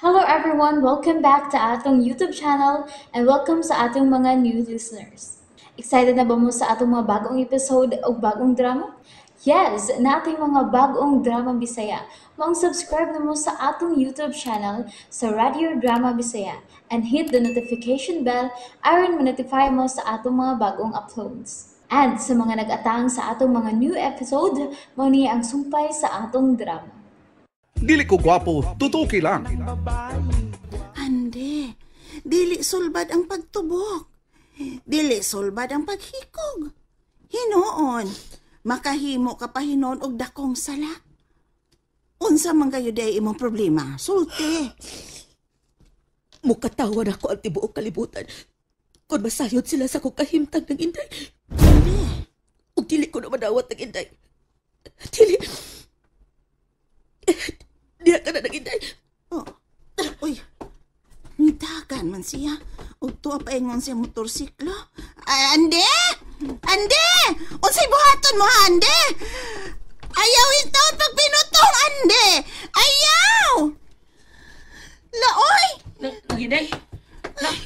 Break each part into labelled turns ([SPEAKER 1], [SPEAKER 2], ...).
[SPEAKER 1] Hello everyone! Welcome back to atong YouTube channel and welcome sa atong mga new listeners. Excited na ba mo sa atong mga bagong episode o bagong drama? Yes, na ating mga bagong drama Bisaya. Mag-subscribe na mo sa atong YouTube channel sa Radio Drama Bisaya and hit the notification bell aron ma-notify mo sa atong mga bagong uploads. And sa mga nag-atang sa atong mga new episode, mao niya ang sumpay sa atong drama.
[SPEAKER 2] Dili ko gwapo, tutuki lang.
[SPEAKER 3] Ande, dili sulbad ang pagtubok. Dili sulbad ang paghikog. Hinoon, makahimo ka pa hinon og dakong sala. Unsa man kayo day imong problema? Sulti.
[SPEAKER 4] Mukatawad ako ang tibuok kalibutan kung masayod sila sa kong kahimtang ng inday.
[SPEAKER 3] Ande,
[SPEAKER 4] Ug dili ko na madawat ng inday. Dili. Diya ka na ng inday.
[SPEAKER 3] oh. Uy, nitagan man siya. Og tuwa pa ingon siya motorsiklo. Ay, Ande! Ande! Unsay buhaton mo, Ande? Ayaw ito pag pinutong, Ande! Ayaw! Laoy!
[SPEAKER 5] Naginday?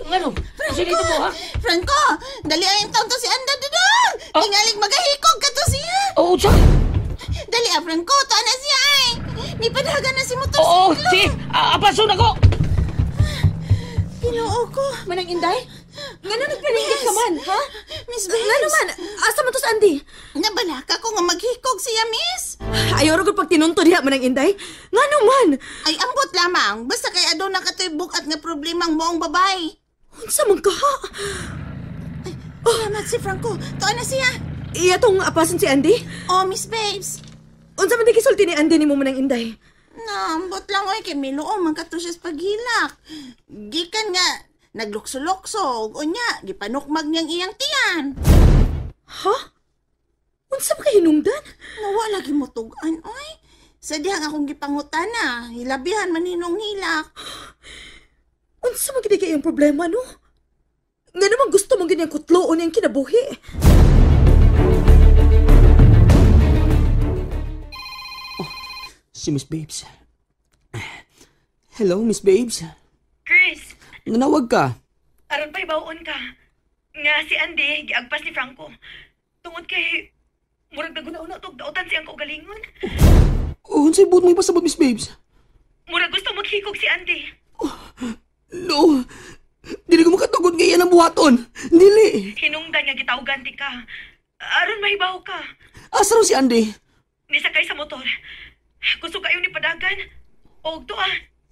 [SPEAKER 5] Ngano? Kasi dito mo, ha?
[SPEAKER 3] Franco, dali ang taon to si Anda dudong!
[SPEAKER 5] Oh.
[SPEAKER 3] Ingaling magahikog ka to siya!
[SPEAKER 5] Oo, siya.
[SPEAKER 3] Dali Franco, taon na siya ay! Nipadagan na si
[SPEAKER 5] Oo,
[SPEAKER 3] motorsiklo!
[SPEAKER 5] sige. Apasun ako.
[SPEAKER 3] Ginoo ko!
[SPEAKER 4] Manang inday? Ngano nagpalinggit ka man, ha?
[SPEAKER 3] Miss Bates!
[SPEAKER 4] Ngano man? Asa man to sa Andy?
[SPEAKER 3] Nabalaka ko nga maghikog siya, miss!
[SPEAKER 4] Ayaw ro pag tinunto diha manang inday. Ngano man?
[SPEAKER 3] Ay, ambot lamang. Basta kay adto na katibok at nga problemang moong babae.
[SPEAKER 4] Unsa man ka, ha?
[SPEAKER 3] Salamat si Franco. Tuan na siya.
[SPEAKER 4] Iya tong apason si Andy?
[SPEAKER 3] Oh, Miss Babes.
[SPEAKER 4] Unsa man di kisulti ni Andy nimo manang inday?
[SPEAKER 3] Ambot lang oy kay Miluom man kato siya sa paghilak. Gikan nga naglukso-lukso ug unya gipanukmag niyang iyang tiyan.
[SPEAKER 4] Ha? Unsa ba kay hinungdan?
[SPEAKER 3] Nawa lagi mo tugan oy. Sa dihang akong gipangutana, hilabihan man ninong hilak.
[SPEAKER 4] Unsa man gid kay iyang problema, no? Nga naman gusto mong ganyang kutloon yung kinabuhi.
[SPEAKER 6] Si Miss Babes. Hello, Miss Babes.
[SPEAKER 7] Chris,
[SPEAKER 6] Nanawag ka.
[SPEAKER 7] aron pa'y bawon ka. Nga si Andy, giagpas ni Franco. Tungod kay, murag na guna-una ito, dautan siyang kaugalingon.
[SPEAKER 6] Unsay buot mo ipasabot, Miss Babes?
[SPEAKER 7] Murag gusto maghikog si Andy.
[SPEAKER 6] No. Dili ko makatugod ngayon ang buhaton. Dili.
[SPEAKER 7] Hinungdan nga gitawgan ti ka. Aron mahibaw ka.
[SPEAKER 6] Asa raw si Andy?
[SPEAKER 7] Nisakay sa motor. Gusto kayo ni padagan. O to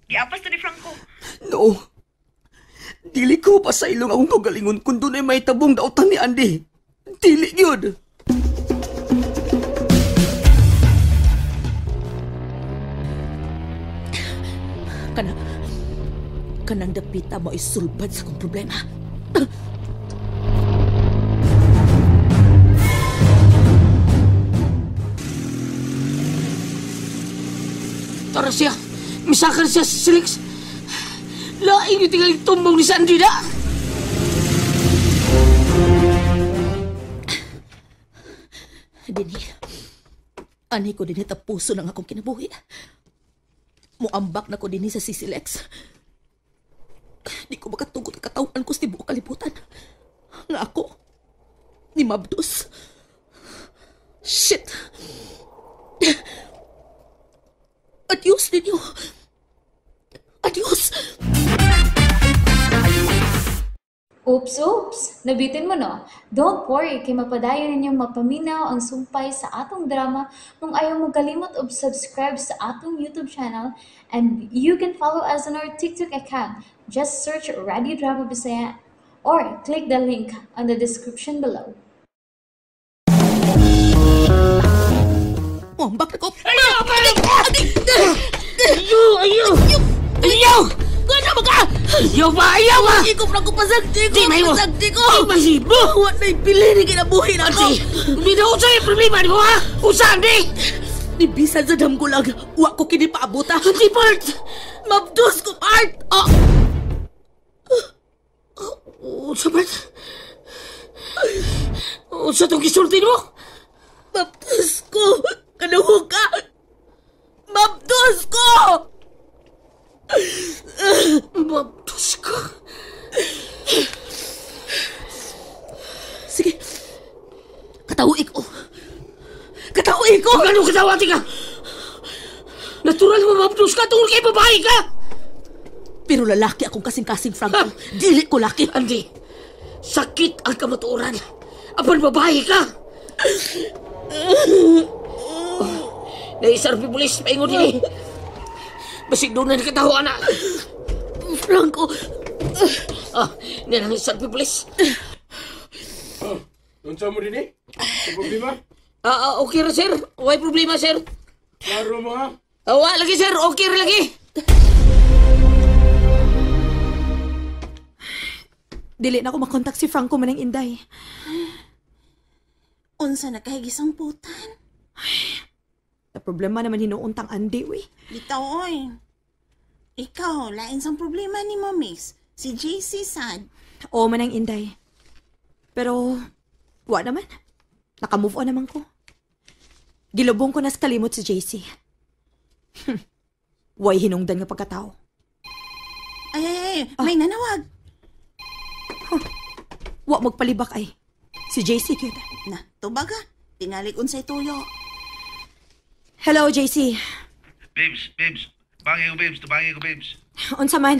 [SPEAKER 7] giapas na ni Franco.
[SPEAKER 6] No. Dili ko pa sa ilong akong kaugalingon kung doon ay may tabong dautan ni Andy. Dili yun.
[SPEAKER 4] Kanang dapita mo isulbad sa kong problema.
[SPEAKER 5] Tara siya. Misakan siya si Silix. Laing yung tinggal tumbong ni Sandy na.
[SPEAKER 4] Dini, ani ko din puso ng akong kinabuhi. Muambak na ko din sa Sisilex. Di ko makatugod ang katawan ko sa tibuok kalibutan. Nga ako, ni Mabdus. Shit! Adios ninyo! Adios!
[SPEAKER 1] Oops! Nabitin mo no? Don't worry, kay mapadayon ninyong mapaminaw ang sumpay sa atong drama kung ayaw mo kalimot og subscribe sa atong YouTube channel and you can follow us on our TikTok account. Just search Radio Drama Bisaya or click the link on the description below.
[SPEAKER 4] Muambak na ko!
[SPEAKER 5] Ayaw! Ayaw! Gana ba ka? Ayaw ba? Ayaw ba?
[SPEAKER 4] Hindi ko pa ko pasagdi ko!
[SPEAKER 5] Di may mo!
[SPEAKER 4] Pasagdi ko!
[SPEAKER 5] Di masibo!
[SPEAKER 4] What na'y pili ni kinabuhi na ako!
[SPEAKER 5] Binaw sa'yo yung problema ni mo, ha? Usan, di!
[SPEAKER 4] Ni bisan sa dam ko lang, wa ko kini paabuta.
[SPEAKER 5] Hindi, Bart!
[SPEAKER 4] Mabdus ko, Art!
[SPEAKER 5] Usa, Bart? Usa itong kisulti mo?
[SPEAKER 4] Mabdus ko! Kanuho ka! Mabdus ko!
[SPEAKER 5] Mabdos ka.
[SPEAKER 4] Sige. Katauhi ko. Katauhi ko!
[SPEAKER 5] Kung ano katawati ka? Natural mababdos ka tungkol kay babae ka!
[SPEAKER 4] Pero lalaki akong kasing-kasing, Franco. Dili ko laki.
[SPEAKER 5] Andy, sakit ang kamatuoran. Apan babae ka! Naisarpi pulis, paingon din. Basig doon na nakataho, anak.
[SPEAKER 4] Franco.
[SPEAKER 5] Yan ang isarpi pulis.
[SPEAKER 8] Unsa mo din eh? May problema?
[SPEAKER 5] Okay ra, sir. Way problema, sir.
[SPEAKER 8] Klaro mo ha?
[SPEAKER 5] Wa lagi, sir. Okay ra lagi.
[SPEAKER 9] Dili na ako makontak si Franco manang Inday.
[SPEAKER 3] Unsa na kahigisang putan?
[SPEAKER 9] Na problema naman hinuuntang Andy, we.
[SPEAKER 3] Bitaw, oy. Ikaw, lain sang problema ni mo, miss. Si JC sad.
[SPEAKER 9] Oo manang Inday. Pero, wa naman. Naka-move on naman ko. Gilubong ko na sa kalimot si JC. Way hinungdan nga pagkatao.
[SPEAKER 3] Ay, may nanawag.
[SPEAKER 9] Wa magpalibak ay. Si JC kyud.
[SPEAKER 3] Na, tubaga. Tinalik unsay tuyo.
[SPEAKER 9] Hello, JC.
[SPEAKER 10] Babes. Bangi ko, babes. Tabangi ko, babes.
[SPEAKER 9] Unsa man?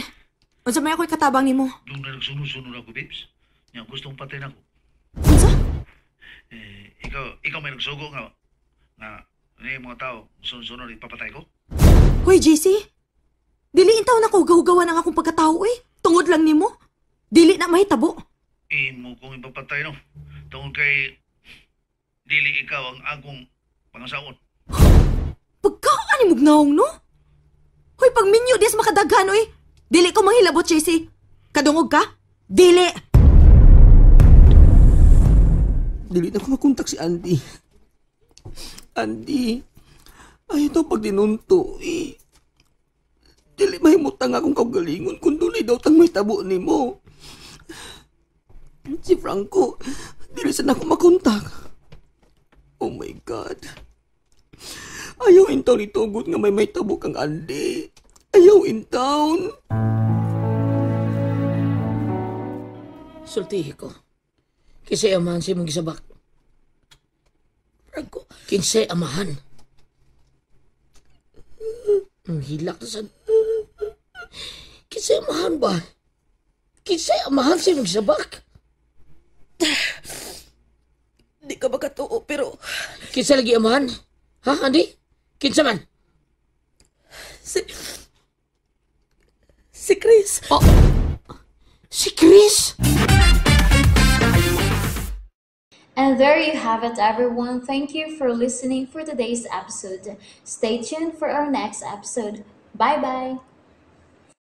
[SPEAKER 9] Unsa man ako'y katabang nimo?
[SPEAKER 10] Nung na nagsunod-sunod ako, babes. Nga, gustong patayin ako.
[SPEAKER 9] Unsa?
[SPEAKER 10] Ikaw may nagsugo nga yung mga tao, sunod-sunod, ipapatay ko?
[SPEAKER 9] Hoy, JC. Dili intaw na ko gaw-gawan ang akong pagkatao eh. Tungod lang nimo. Dili na mahitabo.
[SPEAKER 10] Imo kong ipapatay, no? Tungkol kay dili ikaw ang akong pangasaon.
[SPEAKER 9] Pagkaan ni mugnaong, no? Hoy, pag minyo des makadaghan, oy. Dili ko manghilabot, JC. Kadungog ka? Dili!
[SPEAKER 6] Dili na ko makontak si Andy. Andy, ayaw daw pag dinunto, eh. Dili mahimutang akong kaugalingon kung dunay daw tang may tabo ni mo. Si Franco, dili sana ako makontak. Oh my God. Ayaw in town itugot nga may tabo kang Andy. Ayaw in town.
[SPEAKER 5] Sultihi ko. Kinsay amahan siya mong gisabak. Franco, kinsay amahan. Ang hilak na san. Kinsay amahan ba? Kinsay amahan siya mong gisabak.
[SPEAKER 4] Di ka makatuo, pero
[SPEAKER 5] Kinsa lagi amahan? Ha, Andy? Kinsa man?
[SPEAKER 4] si Chris.
[SPEAKER 5] Oh, si Chris?
[SPEAKER 1] And there you have it, everyone. Thank you for listening for today's episode. Stay tuned for our next episode. Bye-bye.